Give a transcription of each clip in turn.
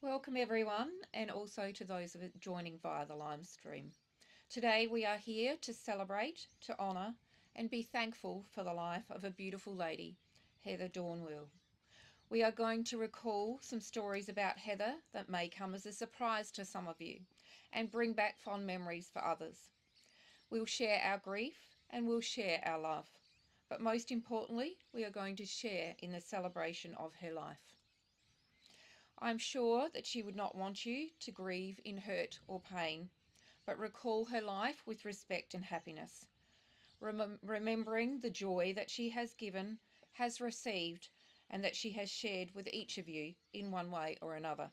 Welcome everyone, and also to those of joining via the live stream. Today we are here to celebrate, to honour, and be thankful for the life of a beautiful lady, Heather Wehl. We are going to recall some stories about Heather that may come as a surprise to some of you and bring back fond memories for others. We'll share our grief and we'll share our love. But most importantly, we are going to share in the celebration of her life. I'm sure that she would not want you to grieve in hurt or pain, but recall her life with respect and happiness, remembering the joy that she has given, has received, and that she has shared with each of you in one way or another.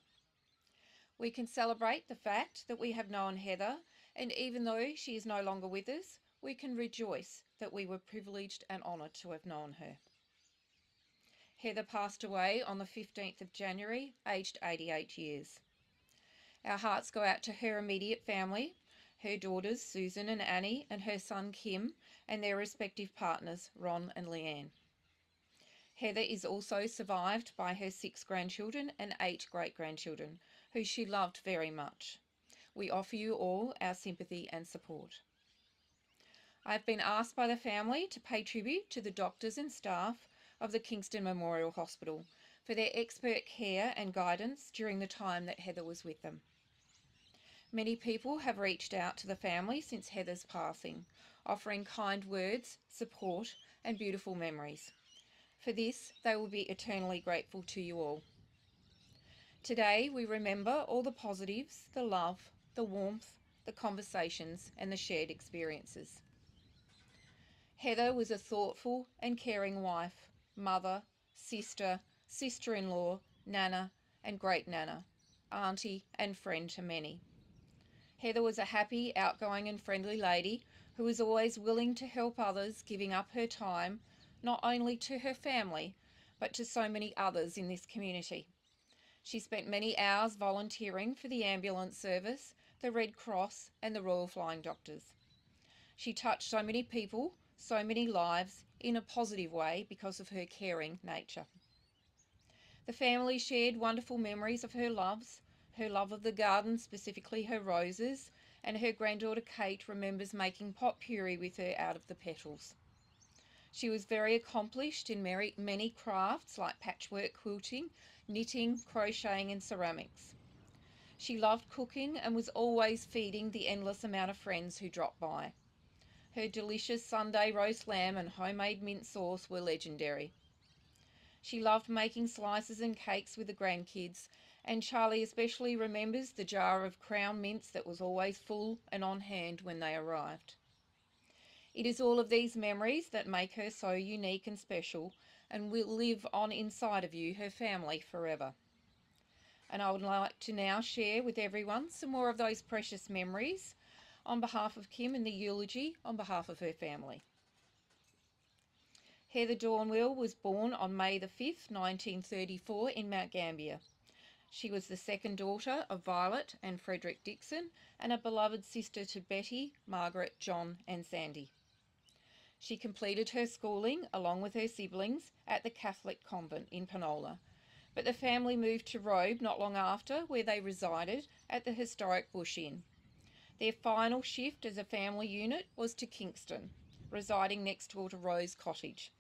We can celebrate the fact that we have known Heather, and even though she is no longer with us, we can rejoice that we were privileged and honoured to have known her. Heather passed away on the 15th of January, aged 88 years. Our hearts go out to her immediate family, her daughters Susan and Annie, and her son Kim, and their respective partners Ron and Leanne. Heather is also survived by her 6 grandchildren and 8 great-grandchildren, who she loved very much. We offer you all our sympathy and support. I've been asked by the family to pay tribute to the doctors and staff of the Kingston Memorial Hospital for their expert care and guidance during the time that Heather was with them. Many people have reached out to the family since Heather's passing, offering kind words, support, and beautiful memories. For this, they will be eternally grateful to you all. Today, we remember all the positives, the love, the warmth, the conversations, and the shared experiences. Heather was a thoughtful and caring wife, mother, sister, sister-in-law, nana, and great-nana, auntie, and friend to many. Heather was a happy, outgoing and friendly lady who was always willing to help others, giving up her time, not only to her family, but to so many others in this community. She spent many hours volunteering for the ambulance service, the Red Cross and the Royal Flying Doctors. She touched so many people, so many lives, in a positive way because of her caring nature. The family shared wonderful memories of her loves, her love of the garden, specifically her roses, and her granddaughter Kate remembers making pot puree with her out of the petals. She was very accomplished in many crafts like patchwork quilting, knitting, crocheting and ceramics. She loved cooking and was always feeding the endless amount of friends who dropped by. Her delicious Sunday roast lamb and homemade mint sauce were legendary. She loved making slices and cakes with the grandkids, and Charlie especially remembers the jar of crown mints that was always full and on hand when they arrived. It is all of these memories that make her so unique and special and will live on inside of you, her family, forever. And I would like to now share with everyone some more of those precious memories on behalf of Kim in the eulogy on behalf of her family. Heather Wehl was born on May the 5th, 1934 in Mount Gambier. She was the second daughter of Violet and Frederick Dixon and a beloved sister to Betty, Margaret, John and Sandy. She completed her schooling along with her siblings at the Catholic convent in Penola, but the family moved to Robe not long after, where they resided at the historic Bush Inn. Their final shift as a family unit was to Kingston, residing next door to Rose Cottage,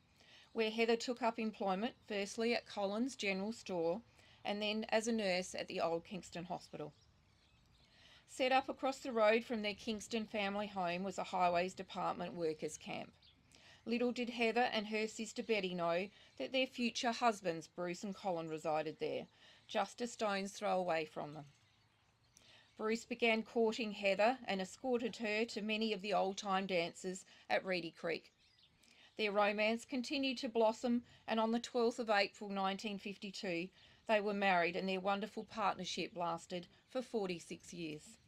where Heather took up employment firstly at Collins General Store and then as a nurse at the Old Kingston Hospital. Set up across the road from their Kingston family home was a Highways Department workers' camp. Little did Heather and her sister Betty know that their future husbands, Bruce and Colin, resided there, just a stone's throw away from them. Bruce began courting Heather and escorted her to many of the old-time dances at Reedy Creek. Their romance continued to blossom, and on the 12th of April 1952, they were married, and their wonderful partnership lasted for 46 years.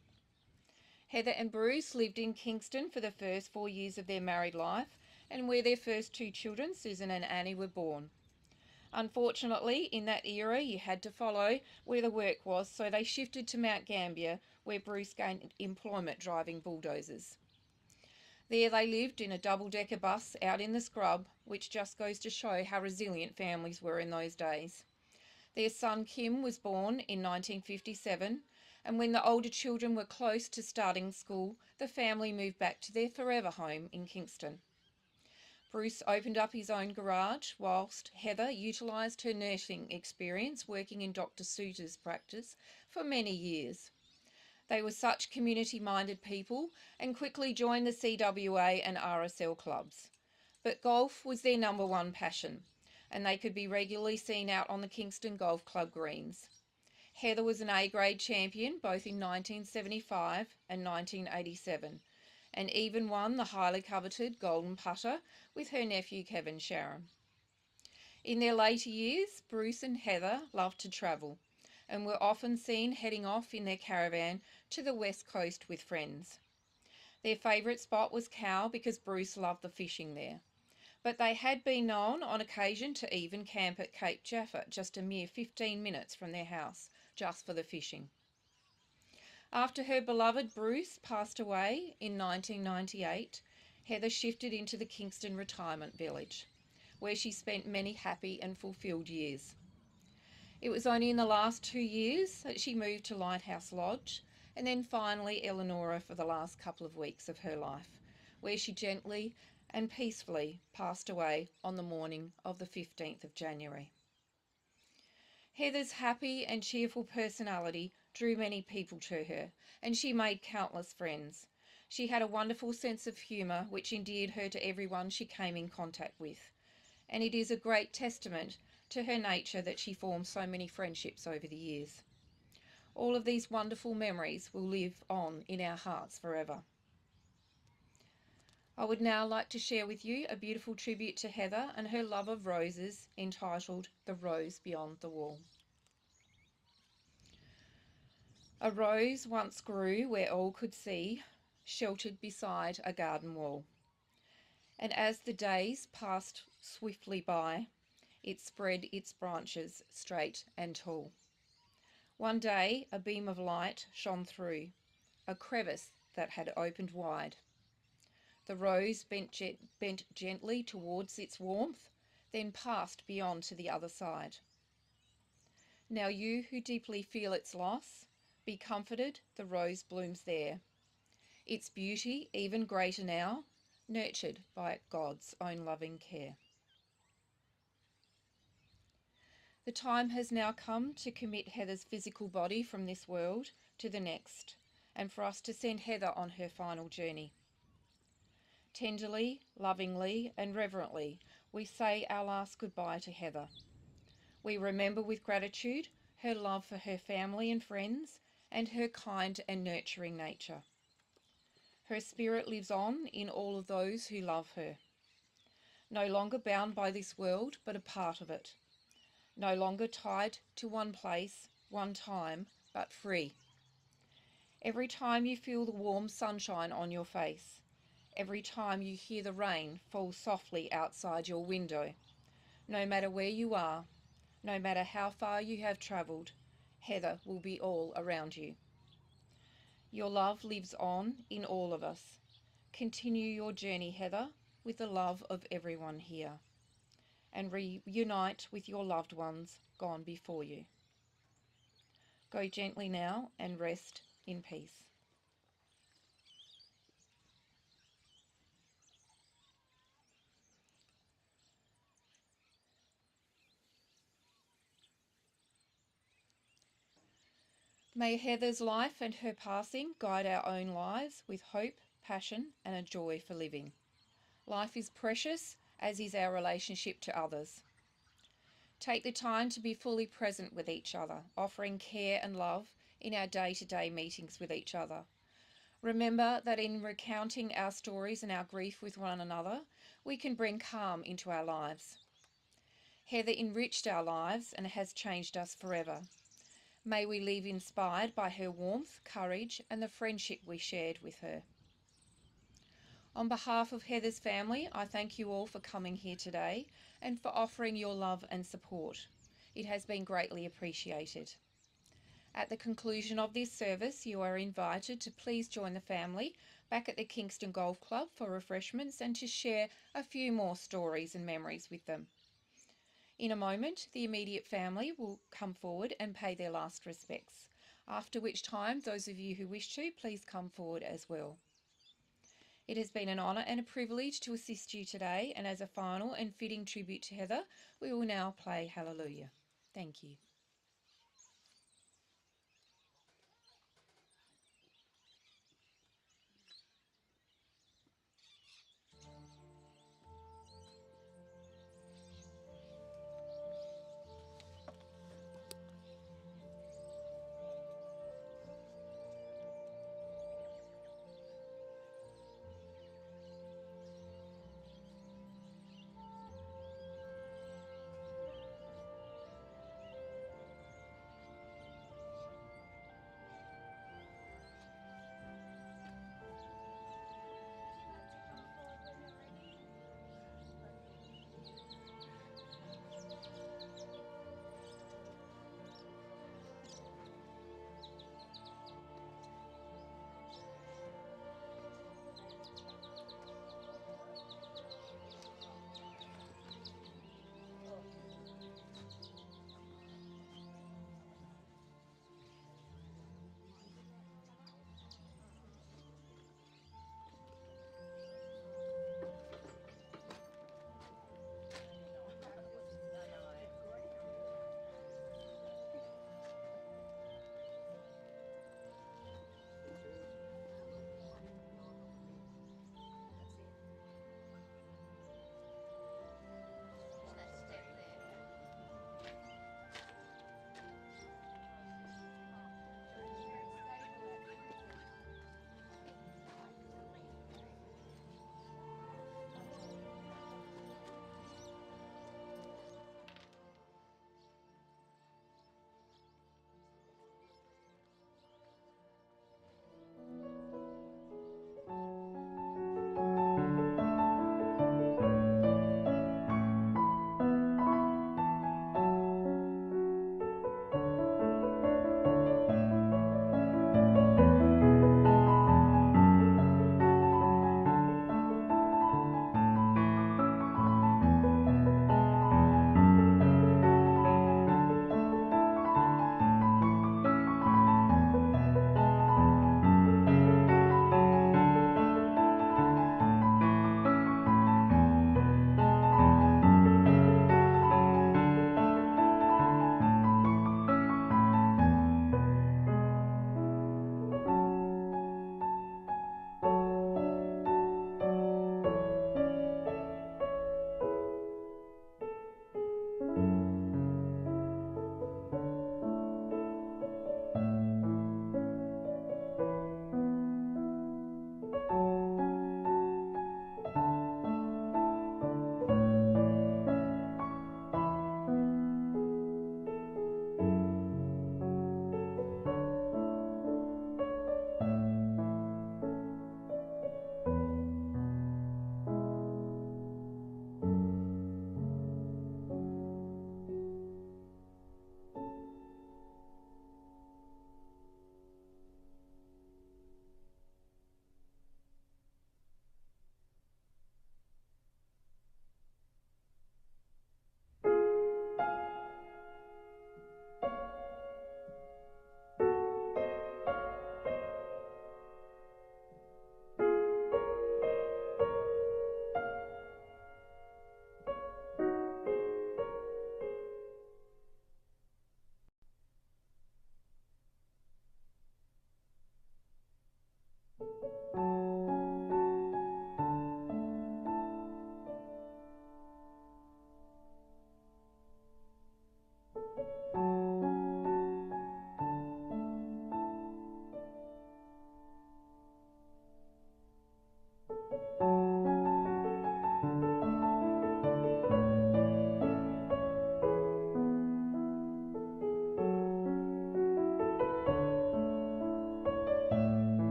Heather and Bruce lived in Kingston for the first 4 years of their married life, and where their first 2 children, Susan and Annie, were born. Unfortunately, in that era, you had to follow where the work was, so they shifted to Mount Gambier, where Bruce gained employment driving bulldozers. There they lived in a double-decker bus out in the scrub, which just goes to show how resilient families were in those days. Their son Kim was born in 1957, and when the older children were close to starting school, the family moved back to their forever home in Kingston. Bruce opened up his own garage whilst Heather utilised her nursing experience working in Dr. Suter's practice for many years. They were such community-minded people and quickly joined the CWA and RSL clubs. But golf was their number one passion, and they could be regularly seen out on the Kingston Golf Club greens. Heather was an A-grade champion both in 1975 and 1987, and even won the highly coveted Golden Putter with her nephew Kevin Sharon. In their later years, Bruce and Heather loved to travel and were often seen heading off in their caravan to the west coast with friends. Their favourite spot was Cow because Bruce loved the fishing there, but they had been known on occasion to even camp at Cape Jaffa, just a mere 15 minutes from their house, just for the fishing. After her beloved Bruce passed away in 1998, Heather shifted into the Kingston Retirement Village, where she spent many happy and fulfilled years. It was only in the last 2 years that she moved to Lighthouse Lodge, and then finally Eleonora for the last couple of weeks of her life, where she gently and peacefully passed away on the morning of the 15th of January. Heather's happy and cheerful personality drew many people to her, and she made countless friends. She had a wonderful sense of humour which endeared her to everyone she came in contact with, and it is a great testament to her nature that she formed so many friendships over the years. All of these wonderful memories will live on in our hearts forever. I would now like to share with you a beautiful tribute to Heather and her love of roses entitled "The Rose Beyond the Wall." A rose once grew where all could see, sheltered beside a garden wall. And as the days passed swiftly by, it spread its branches straight and tall. One day a beam of light shone through a crevice that had opened wide. The rose bent gently towards its warmth, then passed beyond to the other side. Now you who deeply feel its loss, be comforted, the rose blooms there. Its beauty even greater now, nurtured by God's own loving care. The time has now come to commit Heather's physical body from this world to the next, and for us to send Heather on her final journey. Tenderly, lovingly, and reverently, we say our last goodbye to Heather. We remember with gratitude her love for her family and friends and her kind and nurturing nature. Her spirit lives on in all of those who love her. No longer bound by this world, but a part of it. No longer tied to one place, one time, but free. Every time you feel the warm sunshine on your face, every time you hear the rain fall softly outside your window, no matter where you are, no matter how far you have travelled, Heather will be all around you. Your love lives on in all of us. Continue your journey, Heather, with the love of everyone here, and reunite with your loved ones gone before you. Go gently now and rest in peace. May Heather's life and her passing guide our own lives with hope, passion, and a joy for living. Life is precious, as is our relationship to others. Take the time to be fully present with each other, offering care and love in our day-to-day meetings with each other. Remember that in recounting our stories and our grief with one another, we can bring calm into our lives. Heather enriched our lives and has changed us forever. May we leave inspired by her warmth, courage, and the friendship we shared with her. On behalf of Heather's family, I thank you all for coming here today and for offering your love and support. It has been greatly appreciated. At the conclusion of this service, you are invited to please join the family back at the Kingston Golf Club for refreshments and to share a few more stories and memories with them. In a moment, the immediate family will come forward and pay their last respects, after which time those of you who wish to, please come forward as well. It has been an honour and a privilege to assist you today, and as a final and fitting tribute to Heather, we will now play Hallelujah. Thank you.